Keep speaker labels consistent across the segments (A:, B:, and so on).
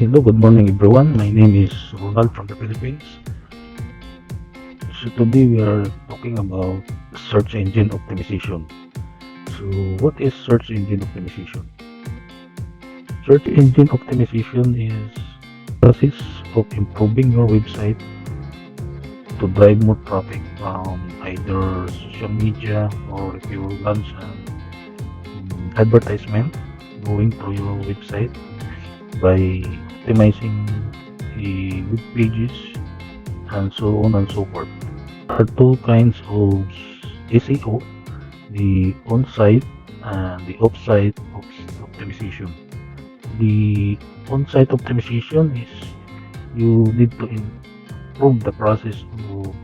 A: Hello, good morning everyone. My name is Ronald from the Philippines. So today we are talking about search engine optimization. So what is search engine optimization? Search engine optimization is the process of improving your website to drive more traffic from either social media or if you launch an advertisement going through your website by optimizing the web pages and so on and so forth. There are two kinds of SEO, the on-site and the off-site optimization. The on-site optimization is you need to improve the process of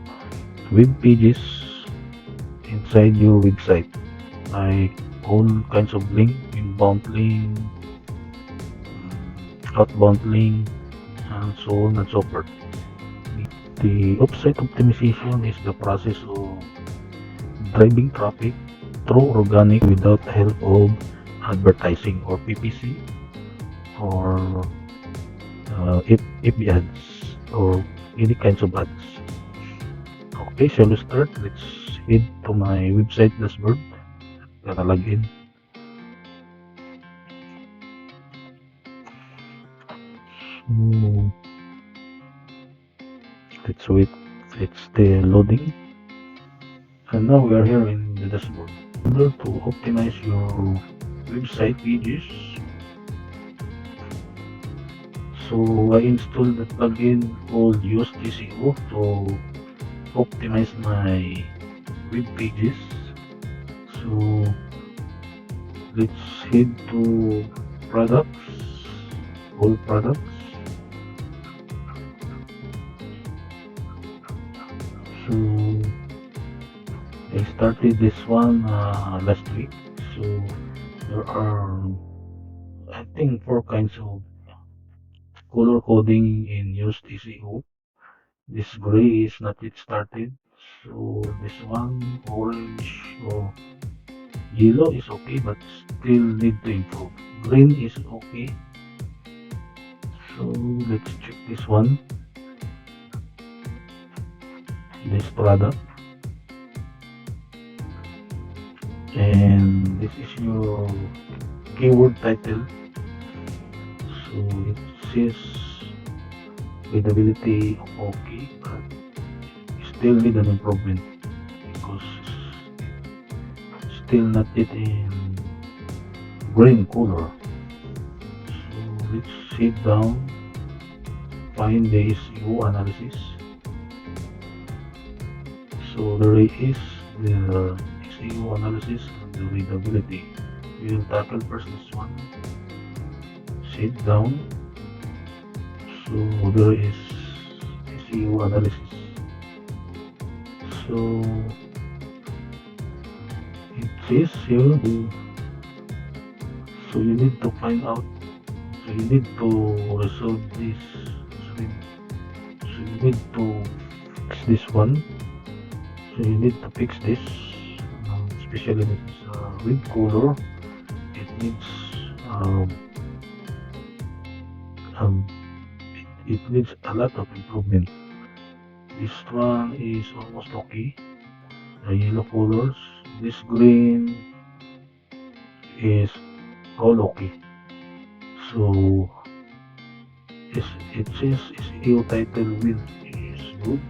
A: web pages inside your website, like all kinds of link, inbound link, outbound link, and so on and so forth. The off-site optimization is the process of driving traffic through organic without the help of advertising or PPC or FB ads or any kinds of ads. Okay, shall we start? Let's head to my website dashboard. Gotta log in. So let's wait. It's still loading. And now we are here in the dashboard. In order to optimize your website pages, so I installed the plugin called Use SEO to optimize my web pages. So let's head to products, all products. So I started this one last week. So there are, I think, four kinds of color coding in used SEO. This gray is not yet started. So this one, orange or yellow is okay, but still need to improve. Green is okay. So let's check this one. This product. And this is your keyword title. So it says readability okay, but still need an improvement because still not yet in green color. So let's sit down, find the SEO analysis. So there is the SEO analysis and the readability. We will tackle first this one. Sit down. So there is SEO analysis. So it says here, so you need to find out, so you need to resolve this, so you need to fix this one, so you need to fix this, especially this is red color, it needs um, um, it needs a lot of improvement. This one is almost okay. The yellow colors, this green is all okay. So it says SEO title width is good.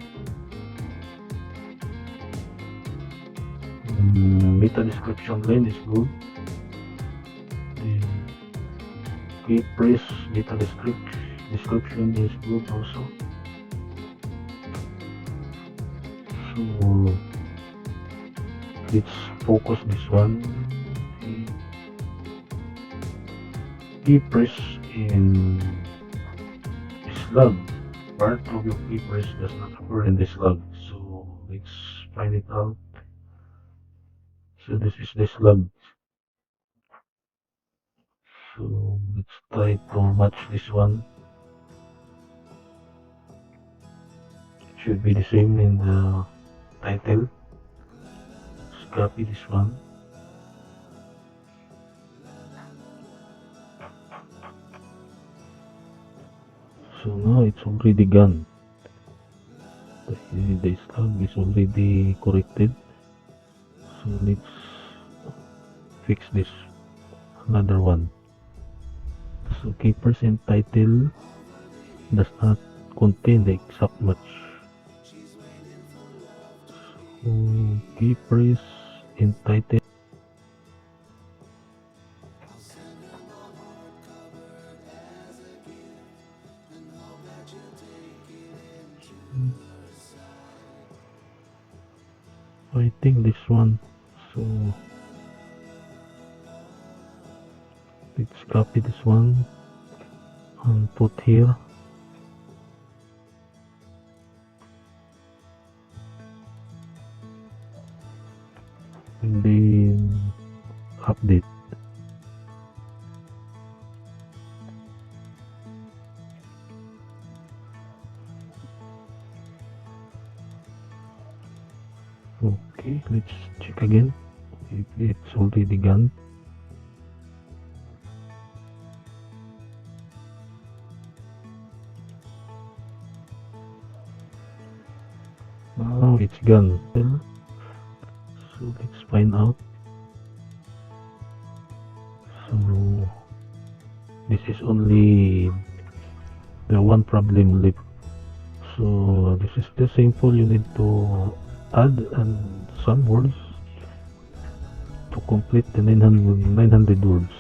A: Meta description line is good. The key press meta description is good also. So let's focus this one. Key press in slug. Part of your key press does not appear in the slug. So let's find it out. So this is the slug. So let's try to match this one. It should be the same in the title. Let's copy this one. So now it's already gone. The slug is already corrected. So let's fix this another one. So keepers and title does not contain the exact match. So keepers and title. I think this one. So let's copy this one and put here. And then update. Okay, let's check again if it's already gone. Now it's gone. So let's find out. So this is only the one problem left. So this is the simple. You need to add and some words to complete the 900 words.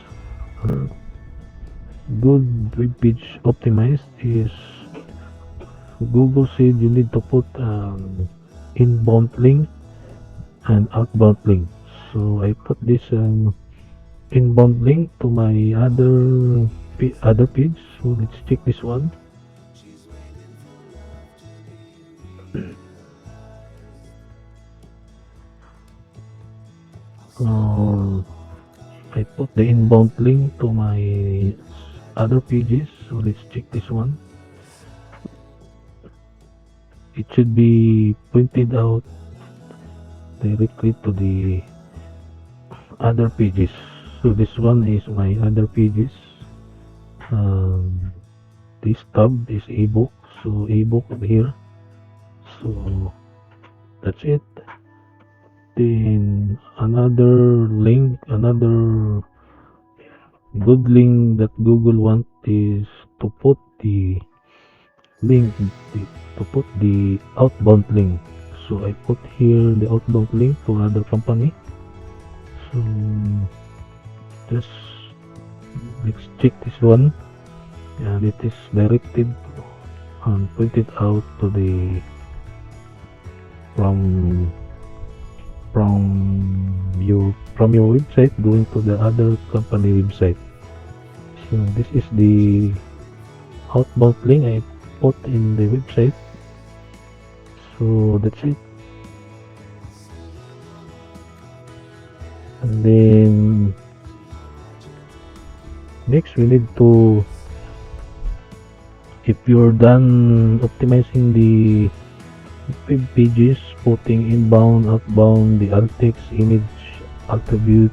A: Good web page optimized is Google said you need to put inbound link and outbound link. So I put this inbound link to my other page. So let's check this one. I put the inbound link to my other pages. So let's check this one. It should be pointed out directly to the other pages. So this one is my other pages. This tab is ebook. So ebook over here. So that's it. Then another link, another good link that Google wants is to put the link, to put the outbound link. So I put here the outbound link to another company. So just let's check this one, and it is directed and pointed out to the from your website going to the other company website. So this is the outbound link I put in the website. So that's it. And then next we need to, if you're done optimizing the web pages, putting inbound, outbound, the alt text, image, attribute,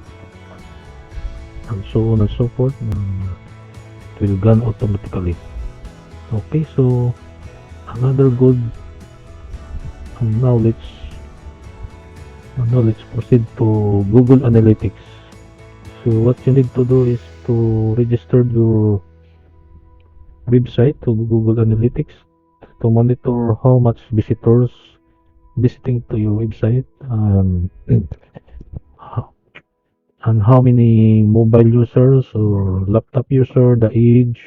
A: and so on and so forth, it will run automatically. Okay, so another good. Now let's proceed to Google Analytics. So what you need to do is to register your website to Google Analytics to monitor how much visitors visiting to your website, and how many mobile users or laptop user, the age,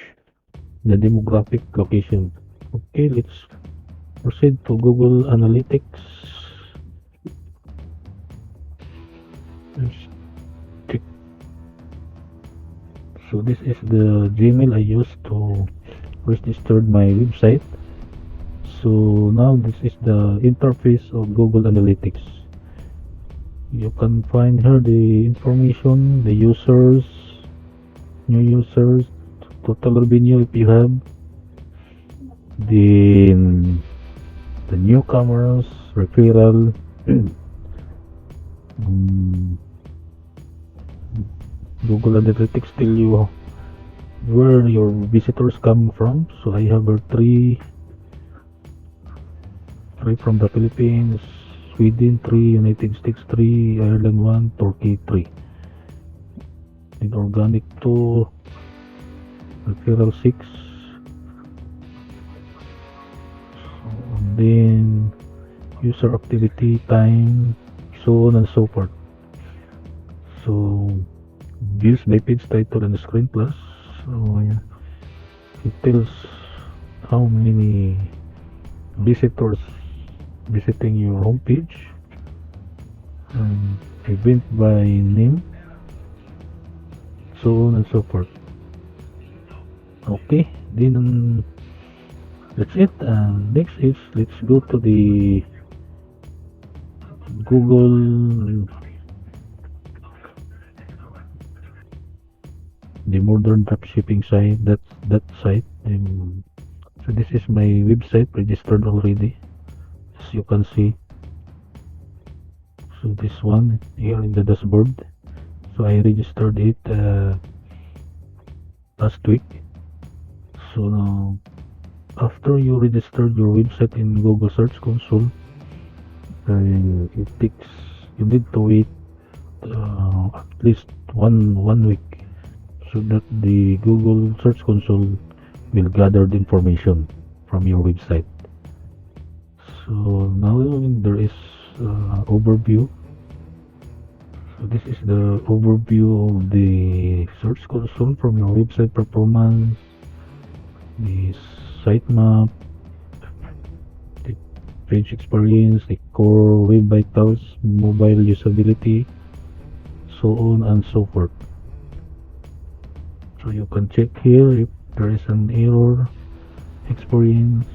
A: the demographic, location. Okay, let's proceed to Google Analytics. Let's check. So this is the Gmail I used to register my website. So now this is the interface of Google Analytics. You can find here the information, the users, new users, total revenue if you have, the newcomers, referral, Google Analytics tell you where your visitors come from. So I have three from the Philippines, Sweden 3, United States 3, Ireland 1, Turkey 3. In organic 2, referral 6, and then user activity time, so on and so forth. So views by page title and screen plus. So it tells how many visitors visiting your homepage, and event by name, so on and so forth. Okay, then that's it. Next is let's go to the Google, the modern dropshipping site. That's that site. So this is my website registered already, as you can see. So this one here in the dashboard. So I registered it last week. So now, after you registered your website in Google Search Console, it takes, you need to wait at least one week, so that the Google Search Console will gather the information from your website. So now there is overview. So this is the overview of the Search Console from your website performance, the sitemap, the page experience, the core web vitals, mobile usability, so on and so forth. So you can check here if there is an error, experience.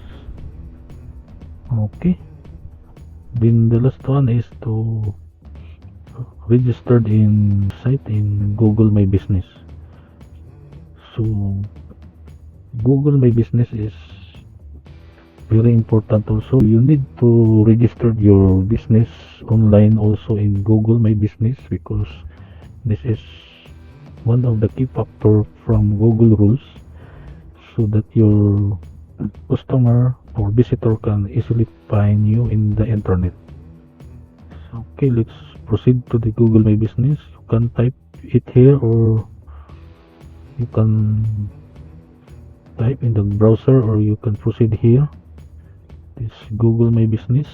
A: Okay, then the last one is to registered in site in Google My Business. So Google My Business is very important also. You need to register your business online also in Google My Business, because this is one of the key factor from Google rules, so that your customer or visitor can easily find you in the internet. Okay, let's proceed to the Google My Business. You can type it here, or you can type in the browser, or you can proceed here. This Google My Business.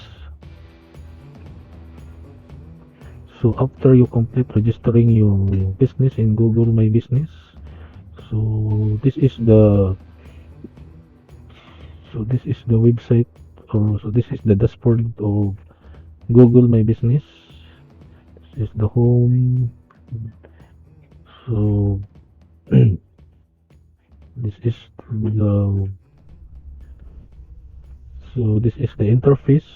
A: So after you complete registering your business in Google My Business, so this is the website, or so this is the dashboard of Google My Business. This is the home. So this is the interface.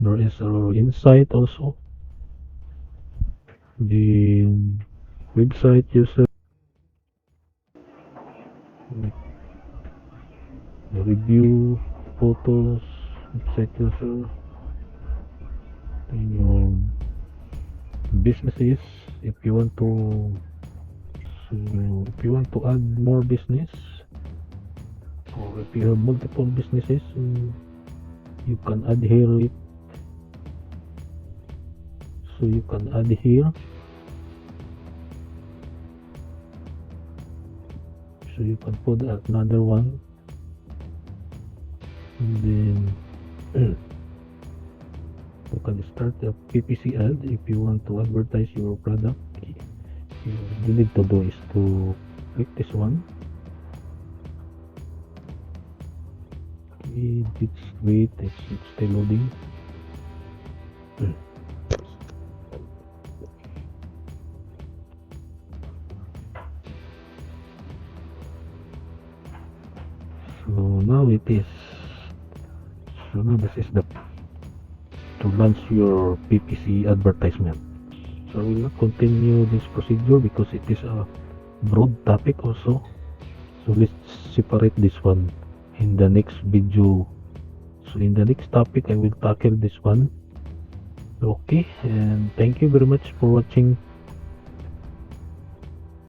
A: There is our insight also, the website user, the review, photos, website user, and your businesses. If you want to add more business, or if you have multiple businesses, you can add here. So you can add here. So you can put another one, and then you can start a PPC ad if you want to advertise your product. You need to do is to click this one. It's wait, it's still loading. So now it is. So now this is the to launch your PPC advertisement. So I will not continue this procedure because it is a broad topic also. So let's separate this one in the next video. So in the next topic I will tackle this one. Okay, and thank you very much for watching.